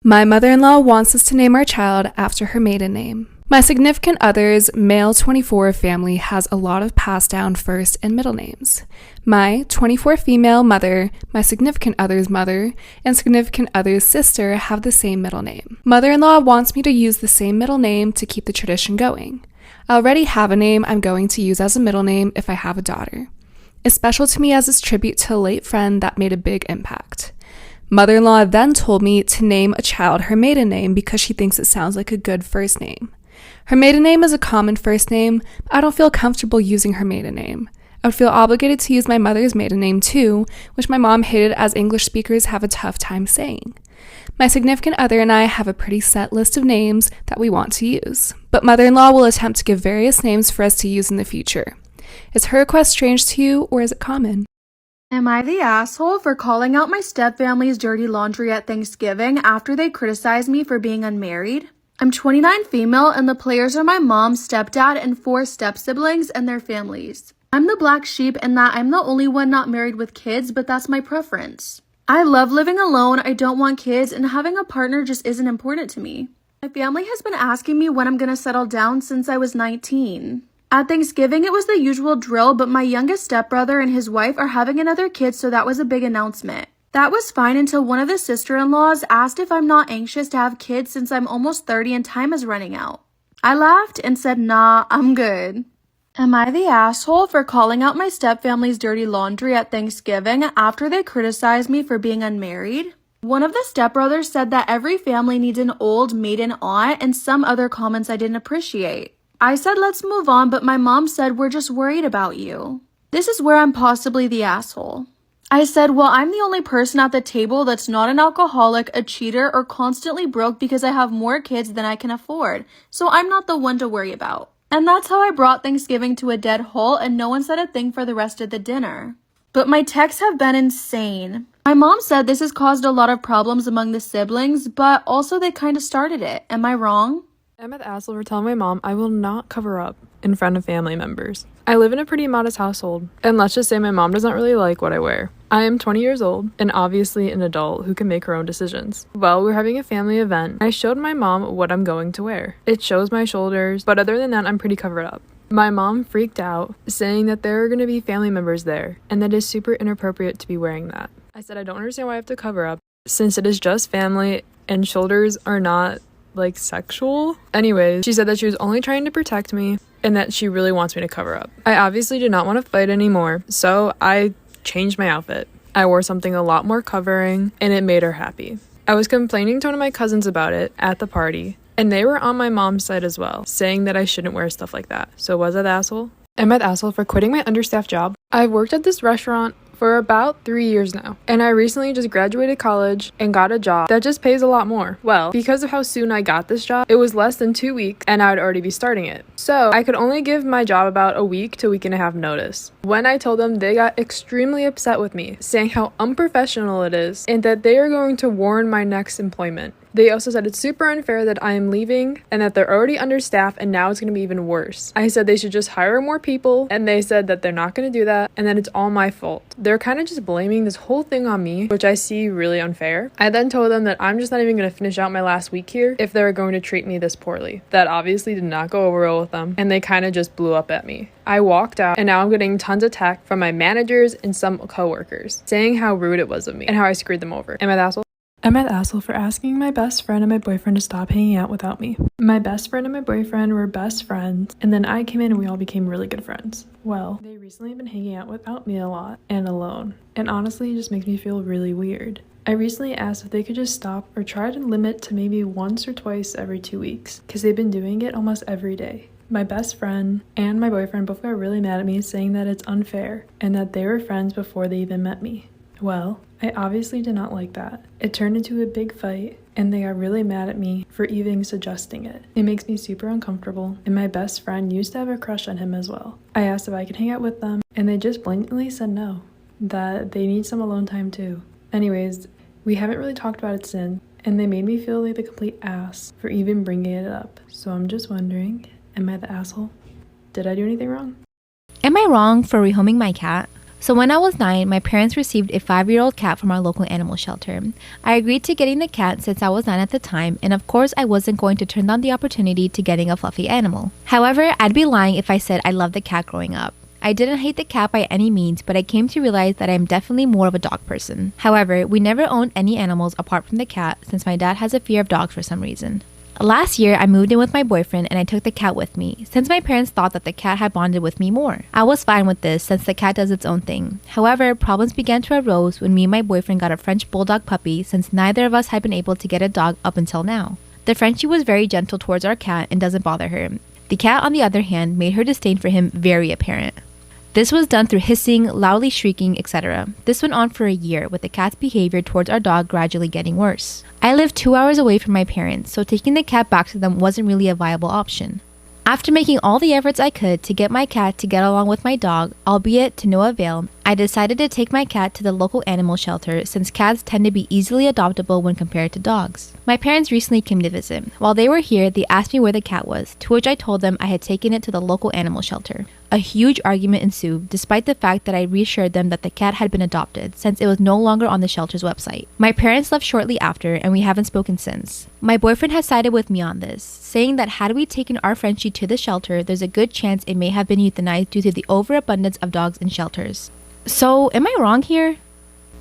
My mother-in-law wants us to name our child after her maiden name. My significant other's male 24 family has a lot of passed down first and middle names. My 24 female mother, my significant other's mother, and significant other's sister have the same middle name. Mother-in-law wants me to use the same middle name to keep the tradition going. I already have a name I'm going to use as a middle name if I have a daughter. It's special to me as its tribute to a late friend that made a big impact. Mother-in-law then told me to name a child her maiden name because she thinks it sounds like a good first name. Her maiden name is a common first name, but I don't feel comfortable using her maiden name. I would feel obligated to use my mother's maiden name too, which my mom hated as English speakers have a tough time saying. My significant other and I have a pretty set list of names that we want to use, but mother-in-law will attempt to give various names for us to use in the future. Is her request strange to you, or is it common? Am I the asshole for calling out my stepfamily's dirty laundry at Thanksgiving after they criticized me for being unmarried? I'm 29 female and the players are my mom, stepdad, and 4 step-siblings and their families. I'm the black sheep in that I'm the only one not married with kids, but that's my preference. I love living alone, I don't want kids, and having a partner just isn't important to me. My family has been asking me when I'm gonna settle down since I was 19. At Thanksgiving, it was the usual drill, but my youngest stepbrother and his wife are having another kid, so that was a big announcement. That was fine until one of the sister-in-laws asked if I'm not anxious to have kids since I'm almost 30 and time is running out. I laughed and said, nah, I'm good. Am I the asshole for calling out my stepfamily's dirty laundry at Thanksgiving after they criticized me for being unmarried? One of the stepbrothers said that every family needs an old maiden aunt and some other comments I didn't appreciate. I said let's move on, but my mom said we're just worried about you. This is where I'm possibly the asshole. I said, well, I'm the only person at the table that's not an alcoholic, a cheater, or constantly broke because I have more kids than I can afford, so I'm not the one to worry about. And that's how I brought Thanksgiving to a dead halt and no one said a thing for the rest of the dinner. But my texts have been insane. My mom said this has caused a lot of problems among the siblings, but also they kind of started it. Am I wrong? I'm at the asshole for telling my mom I will not cover up in front of family members. I live in a pretty modest household, and let's just say my mom doesn't really like what I wear. I am 20 years old, and obviously an adult who can make her own decisions. Well, we're having a family event. I showed my mom what I'm going to wear. It shows my shoulders, but other than that, I'm pretty covered up. My mom freaked out, saying that there are going to be family members there, and that it's super inappropriate to be wearing that. I said I don't understand why I have to cover up, since it is just family, and shoulders are not sexual. Anyways, she said that she was only trying to protect me and that she really wants me to cover up. I obviously did not want to fight anymore, so I changed my outfit. I wore something a lot more covering and it made her happy. I was complaining to one of my cousins about it at the party, and they were on my mom's side as well, saying that I shouldn't wear stuff like that. So was I the asshole? Am I the asshole for quitting my understaffed job? I've worked at this restaurant for about 3 years now, and I recently just graduated college and got a job that just pays a lot more. Well, because of how soon I got this job, it was less than 2 weeks and I would already be starting it. So I could only give my job about a week to a week and a half notice. When I told them, they got extremely upset with me, saying how unprofessional it is and that they are going to warn my next employment. They also said it's super unfair that I am leaving and that they're already understaffed and now it's going to be even worse. I said they should just hire more people, and they said that they're not going to do that and that it's all my fault. They're kind of just blaming this whole thing on me, which I see really unfair. I then told them that I'm just not even going to finish out my last week here if they're going to treat me this poorly. That obviously did not go over well with them, and they kind of just blew up at me. I walked out, and now I'm getting tons of text from my managers and some coworkers saying how rude it was of me and how I screwed them over. Am I the asshole? I'm an asshole for asking my best friend and my boyfriend to stop hanging out without me. My best friend and my boyfriend were best friends, and then I came in and we all became really good friends. Well, they recently been hanging out without me a lot and alone, and honestly it just makes me feel really weird. I recently asked if they could just stop or try to limit to maybe once or twice every 2 weeks, because they've been doing it almost every day. My best friend and my boyfriend both got really mad at me, saying that it's unfair and that they were friends before they even met me. Well, I obviously did not like that. It turned into a big fight, and they got really mad at me for even suggesting it. It makes me super uncomfortable, and my best friend used to have a crush on him as well. I asked if I could hang out with them, and they just blatantly said no, that they need some alone time too. Anyways, we haven't really talked about it since, and they made me feel like the complete ass for even bringing it up. So I'm just wondering, am I the asshole? Did I do anything wrong? Am I wrong for rehoming my cat? So when I was 9, my parents received a 5-year-old cat from our local animal shelter. I agreed to getting the cat since I was 9 at the time, and of course I wasn't going to turn down the opportunity to getting a fluffy animal. However, I'd be lying if I said I loved the cat growing up. I didn't hate the cat by any means, but I came to realize that I am definitely more of a dog person. However, we never owned any animals apart from the cat since my dad has a fear of dogs for some reason. Last year, I moved in with my boyfriend and I took the cat with me, since my parents thought that the cat had bonded with me more. I was fine with this since the cat does its own thing. However, problems began to arise when me and my boyfriend got a French bulldog puppy since neither of us had been able to get a dog up until now. The Frenchie was very gentle towards our cat and doesn't bother her. The cat, on the other hand, made her disdain for him very apparent. This was done through hissing, loudly shrieking, etc. This went on for a year, with the cat's behavior towards our dog gradually getting worse. I lived 2 hours away from my parents, so taking the cat back to them wasn't really a viable option. After making all the efforts I could to get my cat to get along with my dog, albeit to no avail, I decided to take my cat to the local animal shelter since cats tend to be easily adoptable when compared to dogs. My parents recently came to visit. While they were here, they asked me where the cat was, to which I told them I had taken it to the local animal shelter. A huge argument ensued, despite the fact that I reassured them that the cat had been adopted, since it was no longer on the shelter's website. My parents left shortly after, and we haven't spoken since. My boyfriend has sided with me on this, saying that had we taken our Frenchie to the shelter, there's a good chance it may have been euthanized due to the overabundance of dogs in shelters. So, am I wrong here?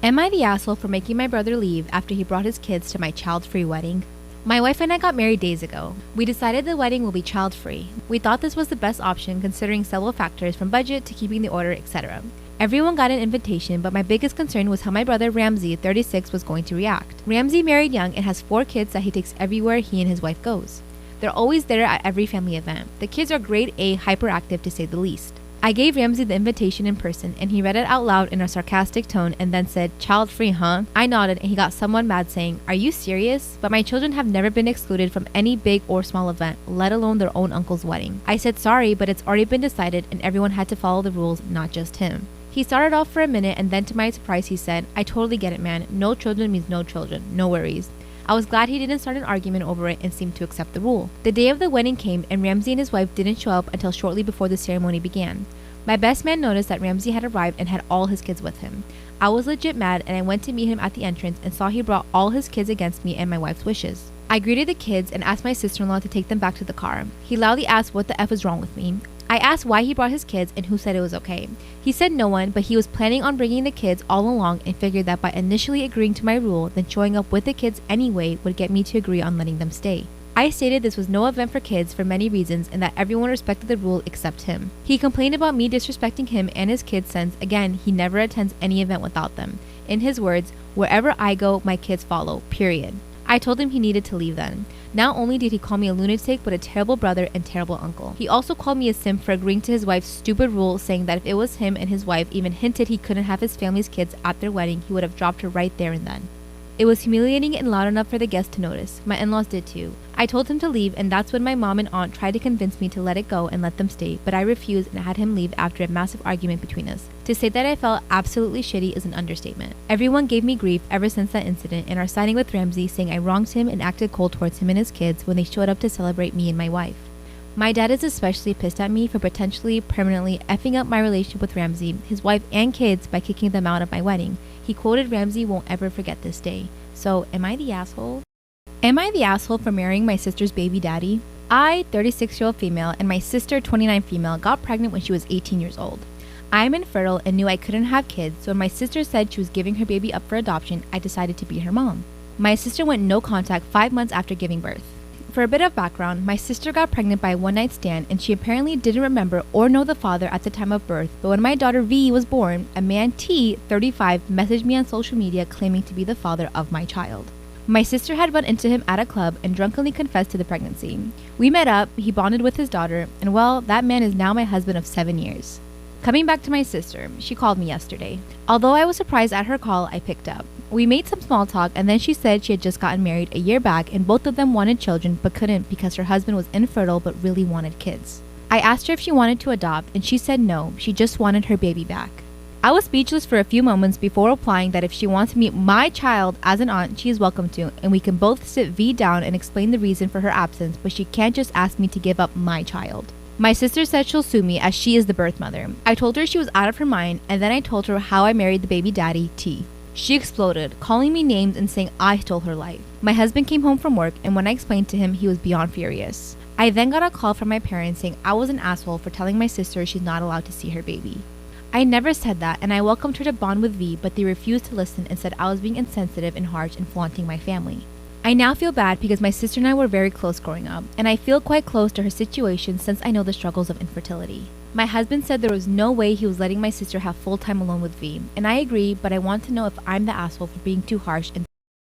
Am I the asshole for making my brother leave after he brought his kids to my child-free wedding? My wife and I got married days ago. We decided the wedding will be child-free. We thought this was the best option considering several factors from budget to keeping the order, etc. Everyone got an invitation, but my biggest concern was how my brother Ramsey, 36, was going to react. Ramsey married young and has 4 kids that he takes everywhere he and his wife goes. They're always there at every family event. The kids are grade A hyperactive to say the least. I gave Ramsey the invitation in person and he read it out loud in a sarcastic tone and then said, "Child free, huh?" I nodded and he got somewhat mad saying, "Are you serious? But my children have never been excluded from any big or small event, let alone their own uncle's wedding." I said sorry, but it's already been decided and everyone had to follow the rules, not just him. He started off for a minute and then to my surprise he said, "I totally get it, man. No children means no children. No worries." I was glad he didn't start an argument over it and seemed to accept the rule. The day of the wedding came and Ramsey and his wife didn't show up until shortly before the ceremony began. My best man noticed that Ramsey had arrived and had all his kids with him. I was legit mad and I went to meet him at the entrance and saw he brought all his kids against me and my wife's wishes. I greeted the kids and asked my sister-in-law to take them back to the car. He loudly asked what the F was wrong with me. I asked why he brought his kids and who said it was okay. He said no one, but he was planning on bringing the kids all along and figured that by initially agreeing to my rule, then showing up with the kids anyway would get me to agree on letting them stay. I stated this was no event for kids for many reasons and that everyone respected the rule except him. He complained about me disrespecting him and his kids since, again, he never attends any event without them. In his words, "Wherever I go, my kids follow, period." I told him he needed to leave then. Not only did he call me a lunatic, but a terrible brother and terrible uncle. He also called me a simp for agreeing to his wife's stupid rule, saying that if it was him and his wife even hinted he couldn't have his family's kids at their wedding, he would have dropped her right there and then. It was humiliating and loud enough for the guests to notice. My in-laws did too. I told him to leave and that's when my mom and aunt tried to convince me to let it go and let them stay, but I refused and had him leave after a massive argument between us. To say that I felt absolutely shitty is an understatement. Everyone gave me grief ever since that incident and are siding with Ramsey, saying I wronged him and acted cold towards him and his kids when they showed up to celebrate me and my wife. My dad is especially pissed at me for potentially permanently effing up my relationship with Ramsey, his wife and kids by kicking them out of my wedding. He quoted Ramsey won't ever forget this day. So, am I the asshole? Am I the asshole for marrying my sister's baby daddy? I, 36-year-old female, and my sister, 29 female, got pregnant when she was 18 years old. I am infertile and knew I couldn't have kids, so when my sister said she was giving her baby up for adoption, I decided to be her mom. My sister went no contact 5 months after giving birth. For a bit of background, my sister got pregnant by a one-night stand and she apparently didn't remember or know the father at the time of birth, but when my daughter V was born, a man T, 35, messaged me on social media claiming to be the father of my child. My sister had run into him at a club and drunkenly confessed to the pregnancy. We met up, he bonded with his daughter, and well, that man is now my husband of 7 years. Coming back to my sister, she called me yesterday. Although I was surprised at her call, I picked up. We made some small talk and then she said she had just gotten married a year back and both of them wanted children but couldn't because her husband was infertile but really wanted kids. I asked her if she wanted to adopt and she said no, she just wanted her baby back. I was speechless for a few moments before replying that if she wants to meet my child as an aunt, she is welcome to, and we can both sit V down and explain the reason for her absence, but she can't just ask me to give up my child. My sister said she'll sue me as she is the birth mother. I told her she was out of her mind, and then I told her how I married the baby daddy, T. She exploded, calling me names and saying I stole her life. My husband came home from work, and when I explained to him, he was beyond furious. I then got a call from my parents saying I was an asshole for telling my sister she's not allowed to see her baby. I never said that, and I welcomed her to bond with V, but they refused to listen and said I was being insensitive and harsh and flaunting my family. I now feel bad because my sister and I were very close growing up, and I feel quite close to her situation since I know the struggles of infertility. My husband said there was no way he was letting my sister have full time alone with V, and I agree, but I want to know if I'm the asshole for being too harsh and